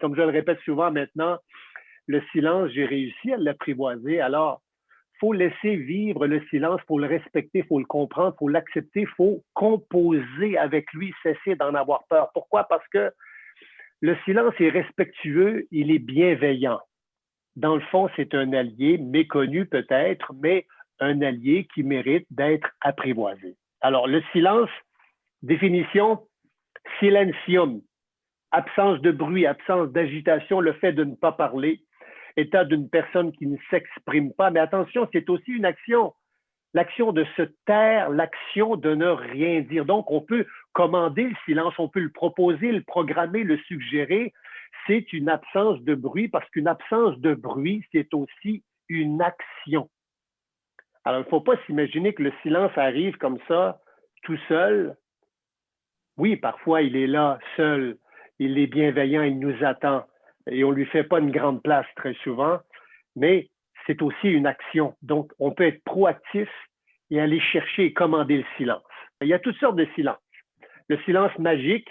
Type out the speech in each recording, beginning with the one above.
comme je le répète souvent maintenant, le silence, j'ai réussi à l'apprivoiser. Alors, il faut laisser vivre le silence, il faut le respecter, il faut le comprendre, il faut l'accepter, il faut composer avec lui, cesser d'en avoir peur. Pourquoi? Parce que le silence est respectueux, il est bienveillant. Dans le fond, c'est un allié, méconnu peut-être, mais un allié qui mérite d'être apprivoisé. Alors, le silence, définition, silentium, absence de bruit, absence d'agitation, le fait de ne pas parler, état d'une personne qui ne s'exprime pas. Mais attention, c'est aussi une action. L'action de se taire, l'action de ne rien dire. Donc, on peut commander le silence, on peut le proposer, le programmer, le suggérer. C'est une absence de bruit parce qu'une absence de bruit, c'est aussi une action. Alors, il ne faut pas s'imaginer que le silence arrive comme ça, tout seul. Oui, parfois, il est là, seul. Il est bienveillant, il nous attend. Et on ne lui fait pas une grande place très souvent. Mais c'est aussi une action. Donc, on peut être proactif et aller chercher et commander le silence. Il y a toutes sortes de silences. Le silence magique,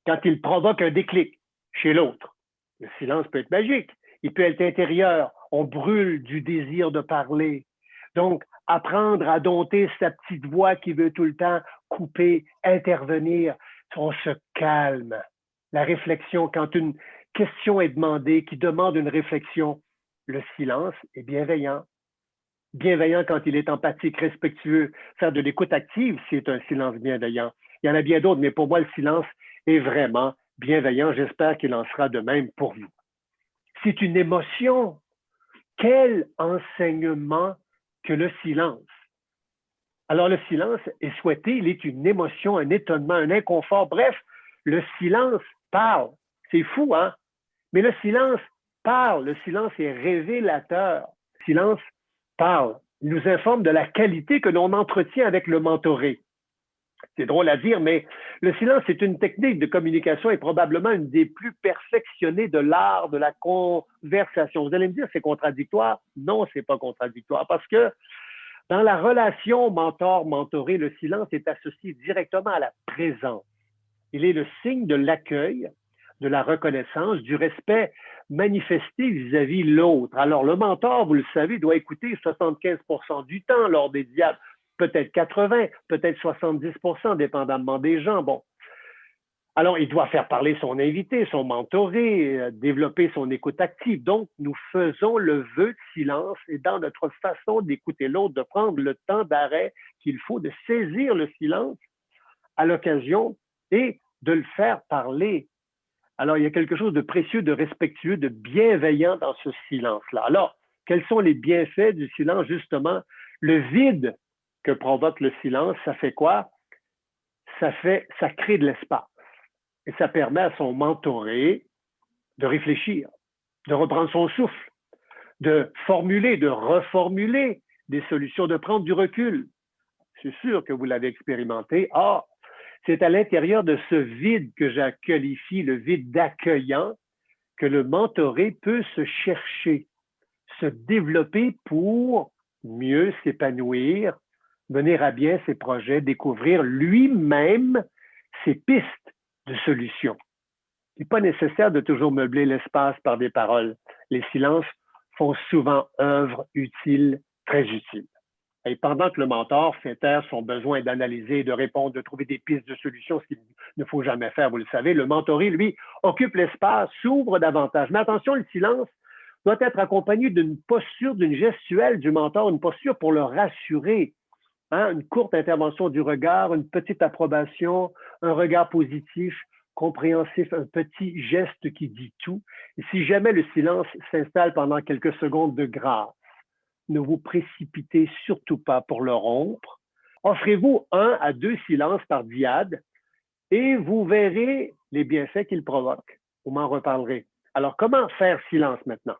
quand il provoque un déclic chez l'autre. Le silence peut être magique. Il peut être intérieur. On brûle du désir de parler. Donc, apprendre à dompter sa petite voix qui veut tout le temps couper, intervenir. On se calme. La réflexion, quand une question est demandée, qui demande une réflexion, le silence est bienveillant. Bienveillant quand il est empathique, respectueux. Faire de l'écoute active, c'est un silence bienveillant. Il y en a bien d'autres, mais pour moi, le silence est vraiment bienveillant. J'espère qu'il en sera de même pour vous. C'est une émotion. Quel enseignement que le silence. Alors, le silence est souhaité, il est une émotion, un étonnement, un inconfort. Bref, le silence parle. C'est fou, hein? Mais le silence parle. Le silence est révélateur. Le silence parle. Il nous informe de la qualité que l'on entretient avec le mentoré. C'est drôle à dire, mais le silence est une technique de communication et probablement une des plus perfectionnées de l'art de la conversation. Vous allez me dire, c'est contradictoire? Non, c'est pas contradictoire parce que dans la relation mentor-mentoré, le silence est associé directement à la présence. Il est le signe de l'accueil, de la reconnaissance, du respect manifesté vis-à-vis l'autre. Alors, le mentor, vous le savez, doit écouter 75% du temps lors des dialogues, peut-être 80, peut-être 70%, dépendamment des gens. Bon. Alors, il doit faire parler son invité, son mentoré, développer son écoute active. Donc, nous faisons le vœu de silence et dans notre façon d'écouter l'autre, de prendre le temps d'arrêt qu'il faut, de saisir le silence à l'occasion et de le faire parler. Alors, il y a quelque chose de précieux, de respectueux, de bienveillant dans ce silence-là. Alors, quels sont les bienfaits du silence, justement? Le vide que provoque le silence, ça fait quoi? Ça crée de l'espace. Et ça permet à son mentoré de réfléchir, de reprendre son souffle, de formuler, de reformuler des solutions, de prendre du recul. C'est sûr que vous l'avez expérimenté. Ah, c'est à l'intérieur de ce vide que je qualifie le vide d'accueillant que le mentoré peut se chercher, se développer pour mieux s'épanouir, mener à bien ses projets, découvrir lui-même ses pistes de solutions. Il n'est pas nécessaire de toujours meubler l'espace par des paroles. Les silences font souvent œuvre utile, très utile. Et pendant que le mentor fait taire son besoin d'analyser, de répondre, de trouver des pistes de solutions, ce qu'il ne faut jamais faire, vous le savez, le mentoré, lui, occupe l'espace, s'ouvre davantage. Mais attention, le silence doit être accompagné d'une posture, d'une gestuelle du mentor, une posture pour le rassurer. Hein? Une courte intervention du regard, une petite approbation, un regard positif, compréhensif, un petit geste qui dit tout. Et si jamais le silence s'installe pendant quelques secondes de grâce, ne vous précipitez surtout pas pour le rompre. Offrez-vous 1 à 2 silences par diade et vous verrez les bienfaits qu'il provoque. Vous m'en reparlerez. Alors, comment faire silence maintenant?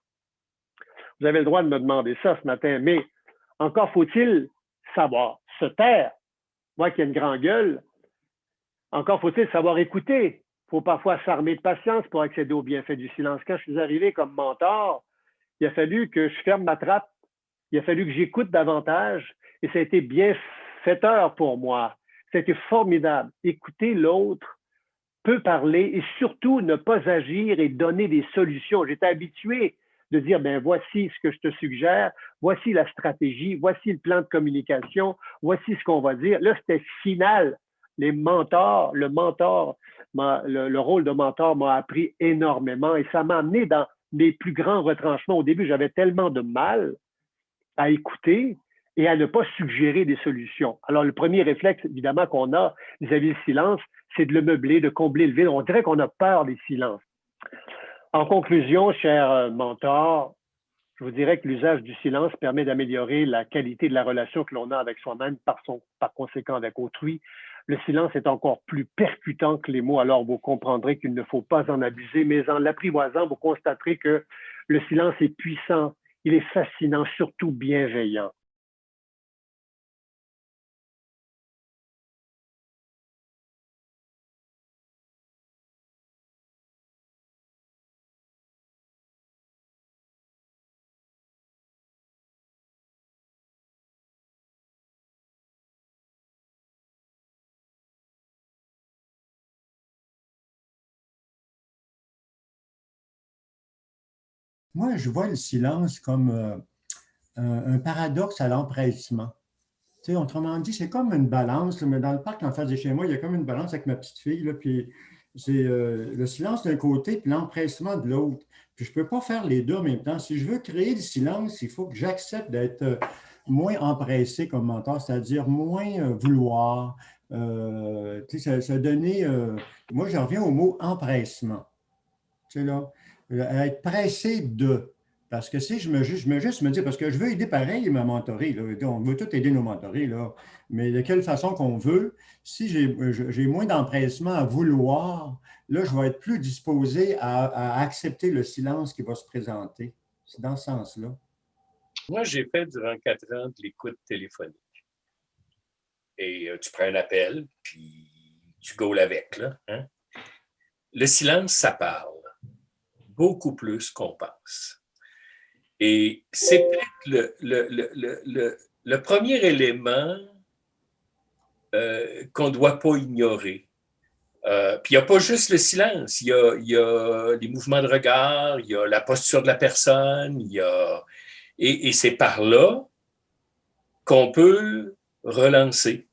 Vous avez le droit de me demander ça ce matin, mais encore faut-il savoir se taire. Moi qui ai une grande gueule, encore faut-il savoir écouter. Il faut parfois s'armer de patience pour accéder aux bienfaits du silence. Quand je suis arrivé comme mentor, il a fallu que je ferme ma trappe. Il a fallu que j'écoute davantage et ça a été bienfaiteur pour moi. Ça a été formidable. Écouter l'autre peut parler et surtout ne pas agir et donner des solutions. J'étais habitué de dire, ben voici ce que je te suggère, voici la stratégie, voici le plan de communication, voici ce qu'on va dire. Là, c'était final. Les mentors, le rôle de mentor m'a appris énormément et ça m'a amené dans mes plus grands retranchements. Au début, j'avais tellement de mal à écouter et à ne pas suggérer des solutions. Alors, le premier réflexe, évidemment, qu'on a vis-à-vis du silence, c'est de le meubler, de combler le vide. On dirait qu'on a peur des silences. En conclusion, cher mentor, je vous dirais que l'usage du silence permet d'améliorer la qualité de la relation que l'on a avec soi-même, par conséquent avec autrui. Le silence est encore plus percutant que les mots, alors vous comprendrez qu'il ne faut pas en abuser, mais en l'apprivoisant, vous constaterez que le silence est puissant, il est fascinant, surtout bienveillant. Moi, je vois le silence comme un paradoxe à l'empressement. Tu sais, autrement dit, c'est comme une balance, là, mais dans le parc en face de chez moi, il y a comme une balance avec ma petite fille, là, puis c'est le silence d'un côté, puis l'empressement de l'autre. Puis je ne peux pas faire les deux en même temps. Si je veux créer du silence, il faut que j'accepte d'être moins empressé comme mentor, c'est-à-dire moins vouloir. Tu sais, ça donner. Moi, je reviens au mot empressement. Tu sais, là, être pressé de. Parce que si je me juste me dire, parce que je veux aider pareil ma mentorée, là, on veut tous aider nos mentorés, là, mais de quelle façon qu'on veut, si j'ai moins d'empressement à vouloir, là, je vais être plus disposé à accepter le silence qui va se présenter. C'est dans ce sens-là. Moi, j'ai fait durant 4 ans de l'écoute téléphonique. Et tu prends un appel, puis tu gaules avec, là. Hein? Le silence, ça parle beaucoup plus qu'on pense. Et c'est peut-être le premier élément qu'on ne doit pas ignorer. Puis il n'y a pas juste le silence, il y a les mouvements de regard, il y a la posture de la personne, et c'est par là qu'on peut relancer.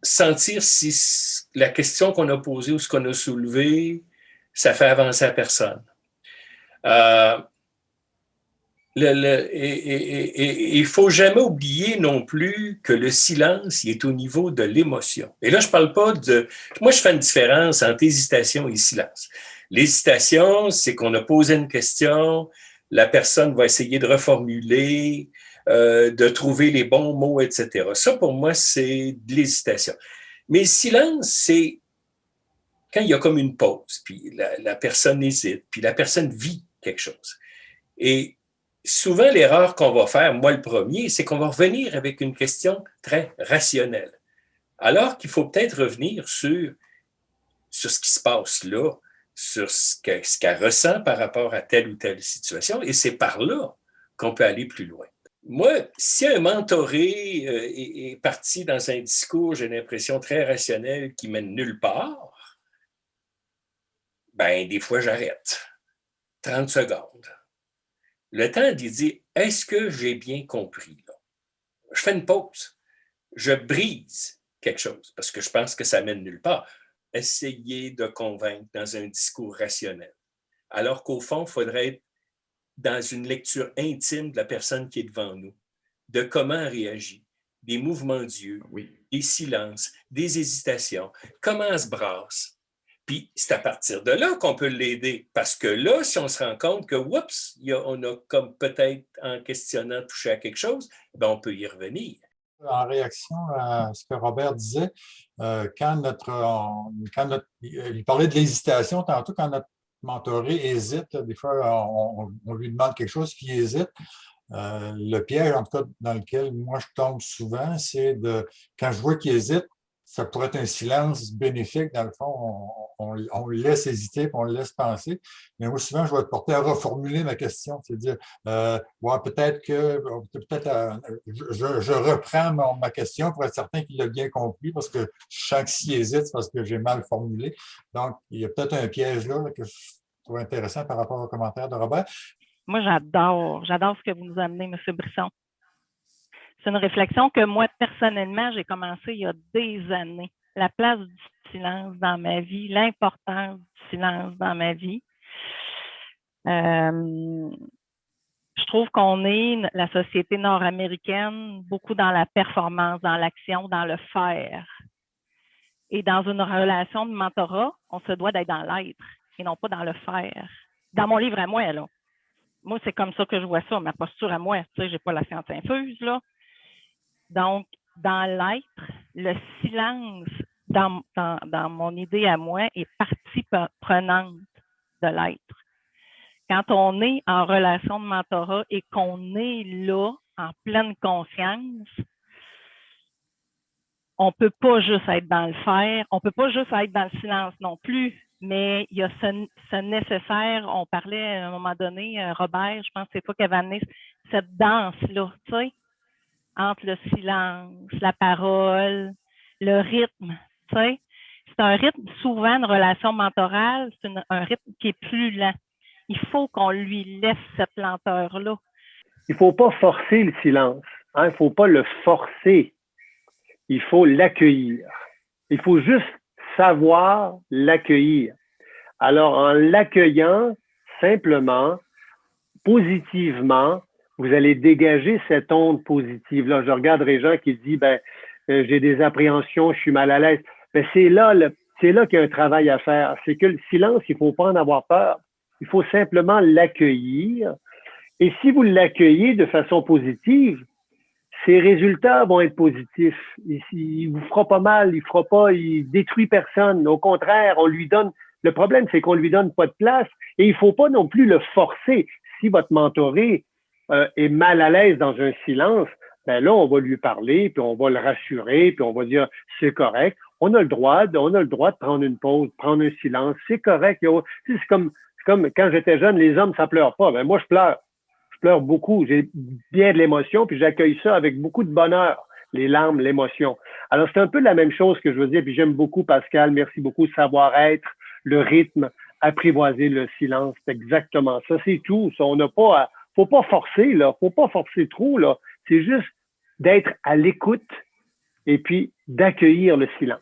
Sentir si la question qu'on a posée ou ce qu'on a soulevé, ça fait avancer la personne. Il ne faut jamais oublier non plus que le silence il est au niveau de l'émotion. Et là, je ne parle pas de... Moi, je fais une différence entre hésitation et silence. L'hésitation, c'est qu'on a posé une question, la personne va essayer de reformuler, de trouver les bons mots, etc. Ça, pour moi, c'est de l'hésitation. Mais le silence, c'est quand il y a comme une pause, puis la personne hésite, puis la personne vit quelque chose. Et souvent, l'erreur qu'on va faire, moi le premier, c'est qu'on va revenir avec une question très rationnelle. Alors qu'il faut peut-être revenir sur ce qui se passe là, sur ce qu'elle ressent par rapport à telle ou telle situation, et c'est par là qu'on peut aller plus loin. Moi, si un mentoré est parti dans un discours, j'ai l'impression, très rationnel qui mène nulle part, ben des fois, j'arrête. 30 secondes. Le temps d'y dire, est-ce que j'ai bien compris? Là? Je fais une pause. Je brise quelque chose parce que je pense que ça mène nulle part. Essayer de convaincre dans un discours rationnel. Alors qu'au fond, il faudrait être dans une lecture intime de la personne qui est devant nous, de comment elle réagit, des mouvements d'yeux, des silences, des hésitations, comment elle se brasse. Puis c'est à partir de là qu'on peut l'aider. Parce que là, si on se rend compte que, oups, on a comme peut-être en questionnant touché à quelque chose, ben on peut y revenir. En réaction à ce que Robert disait, il parlait de l'hésitation tantôt, quand notre mentoré hésite, des fois, on lui demande quelque chose puis il hésite. Le piège, en tout cas, dans lequel moi je tombe souvent, c'est quand je vois qu'il hésite, ça pourrait être un silence bénéfique. Dans le fond, on le laisse hésiter, puis on le laisse penser. Mais moi, souvent, je vais être porté à reformuler ma question. C'est-à-dire, ouais, je reprends ma question pour être certain qu'il l'a bien compris, parce que je sens que s'il hésite, c'est parce que j'ai mal formulé. Donc, il y a peut-être un piège là que je trouve intéressant par rapport au commentaire de Robert. Moi, j'adore ce que vous nous amenez, M. Brisson. C'est une réflexion que moi, personnellement, j'ai commencé il y a des années. La place du silence dans ma vie, l'importance du silence dans ma vie. Je trouve qu'on est, la société nord-américaine, beaucoup dans la performance, dans l'action, dans le faire. Et dans une relation de mentorat, on se doit d'être dans l'être et non pas dans le faire. Dans mon livre à moi, là. Moi, c'est comme ça que je vois ça, ma posture à moi. Tu sais, j'ai pas la science infuse, là. Donc, dans l'être, le silence, dans mon idée à moi, est partie prenante de l'être. Quand on est en relation de mentorat et qu'on est là, en pleine conscience, on ne peut pas juste être dans le faire, on ne peut pas juste être dans le silence non plus, mais il y a ce nécessaire, on parlait à un moment donné, Robert, je pense que c'est toi qui avais amené cette danse-là, tu sais, entre le silence, la parole, le rythme, tu sais. C'est un rythme, souvent, une relation mentorale, c'est un rythme qui est plus lent. Il faut qu'on lui laisse cette lenteur-là. Il ne faut pas forcer le silence. Hein? Il ne faut pas le forcer. Il faut l'accueillir. Il faut juste savoir l'accueillir. Alors, en l'accueillant simplement, positivement, vous allez dégager cette onde positive-là. Je regarde Régent qui dit, j'ai des appréhensions, je suis mal à l'aise. Ben, c'est là qu'il y a un travail à faire. C'est que le silence, il ne faut pas en avoir peur. Il faut simplement l'accueillir. Et si vous l'accueillez de façon positive, ses résultats vont être positifs. Il vous fera pas mal, il détruit personne. Au contraire, on lui donne, le problème, c'est qu'on lui donne pas de place et il faut pas non plus le forcer. Si votre mentoré est mal à l'aise dans un silence, ben là, on va lui parler, puis on va le rassurer, puis on va dire, c'est correct. On a le droit de prendre une pause, prendre un silence. C'est correct. C'est comme quand j'étais jeune, les hommes, ça pleure pas. Ben moi, je pleure. Je pleure beaucoup. J'ai bien de l'émotion, puis j'accueille ça avec beaucoup de bonheur, les larmes, l'émotion. Alors, c'est un peu la même chose que je veux dire, puis j'aime beaucoup, Pascal, merci beaucoup, savoir-être, le rythme, apprivoiser le silence, c'est exactement ça. C'est tout. Ça, on n'a pas faut pas forcer, là. Faut pas forcer trop, là. C'est juste d'être à l'écoute et puis d'accueillir le silence.